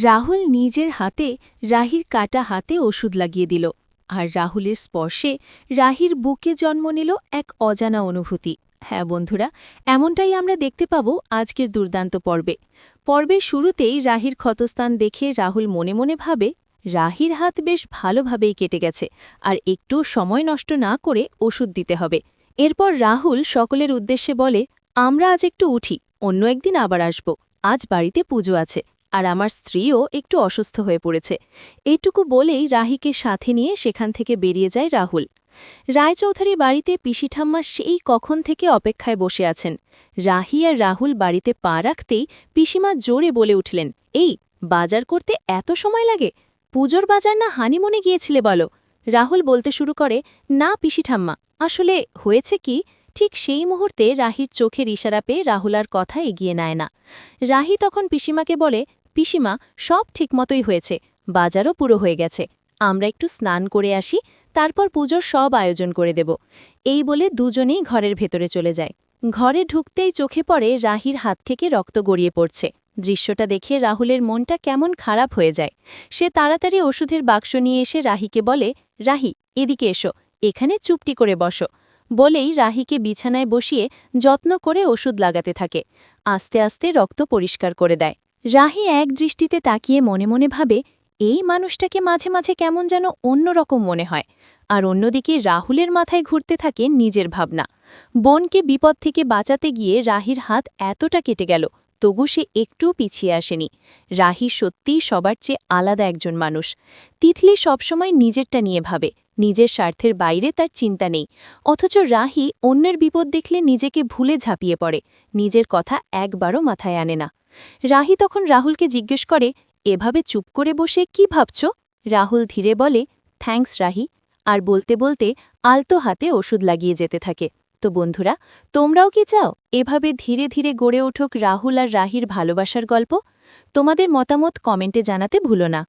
রাহুল নিজের হাতে রাহির কাটা হাতে ওষুধ লাগিয়ে দিল আর রাহুলের স্পর্শে রাহির বুকে জন্ম নিল এক অজানা অনুভূতি। হ্যাঁ বন্ধুরা, এমনটাই আমরা দেখতে পাব আজকের দুর্দান্ত পর্বের শুরুতেই রাহির ক্ষতস্থান দেখে রাহুল মনে মনে ভাবে রাহির হাত বেশ ভালোভাবেই কেটে গেছে আর একটু সময় নষ্ট না করে ওষুধ দিতে হবে। এরপর রাহুল সকলের উদ্দেশ্যে বলে, আমরা আজ একটু উঠি, অন্য একদিন আবার আসব। আজ বাড়িতে পুজো আছে আর আমার স্ত্রীও একটু অসুস্থ হয়ে পড়েছে। এইটুকু বলেই রাহিকে সাথে নিয়ে সেখান থেকে বেরিয়ে যায় রাহুল। রায়চৌধুরী বাড়িতে পিসি ঠাম্মা সেই কখন থেকে অপেক্ষায় বসে আছেন। রাহি আর রাহুল বাড়িতে পা রাখতেই পিসিমা জোরে বলে উঠলেন, এই বাজার করতে এত সময় লাগে? পুজোর বাজার না হানিমুনে গিয়েছিলে বলো? রাহুল বলতে শুরু করে, না পিসি ঠাম্মা, আসলে হয়েছে কি। ঠিক সেই মুহূর্তে রাহির চোখের ইশারা পেয়ে রাহুল আর কথা এগিয়ে নেয় না। রাহি তখন পিসিমাকে বলে, পিসিমা, সব ঠিকমতোই হয়েছে, বাজারও পুরো হয়ে গেছে, আমরা একটু স্নান করে আসি, তারপর পুজোর সব আয়োজন করে দেব। এই বলে দুজনেই ঘরের ভেতরে চলে যায়। ঘরে ঢুকতেই চোখে পড়ে রাহির হাত থেকে রক্ত গড়িয়ে পড়ছে। দৃশ্যটা দেখে রাহুলের মনটা কেমন খারাপ হয়ে যায়। সে তাড়াতাড়ি ওষুধের বাক্স নিয়ে এসে রাহিকে বলে, রাহি, এদিকে এসো, এখানে চুপটি করে বসো। বলেই রাহিকে বিছানায় বসিয়ে যত্ন করে ওষুধ লাগাতে থাকে। আস্তে আস্তে রক্ত পরিষ্কার করে দেয়। রাহি এক দৃষ্টিতে তাকিয়ে মনে মনে ভাবে, এই মানুষটাকে মাঝে মাঝে কেমন যেন অন্যরকম মনে হয়। আর অন্যদিকে রাহুলের মাথায় ঘুরতে থাকে নিজের ভাবনা। বোনকে বিপদ থেকে বাঁচাতে গিয়ে রাহির হাত এতটা কেটে গেল, তবু সে একটু পিছিয়ে আসেনি। রাহি সত্যিই সবার চেয়ে আলাদা একজন মানুষ। তিতলি সবসময় নিজেরটা নিয়ে ভাবে, নিজের স্বার্থের বাইরে তার চিন্তা নেই। অথচ রাহি অন্যের বিপদ দেখলে নিজেকে ভুলে ঝাঁপিয়ে পড়ে, নিজের কথা একবারও মাথায় আনে না। রাহি তখন রাহুলকে জিজ্ঞেস করে, এভাবে চুপ করে বসে কি ভাবছ? রাহুল ধীরে বলে, থ্যাঙ্কস রাহি, আর বলতে বলতে আলতো হাতে ওষুধ লাগিয়ে যেতে থাকে। তো বন্ধুরা, তোমরাও কি চাও এভাবে ধীরে ধীরে গড়ে উঠুক রাহুল আর রাহির ভালোবাসার গল্প? তোমাদের মতামত কমেন্টে জানাতে ভুলো না।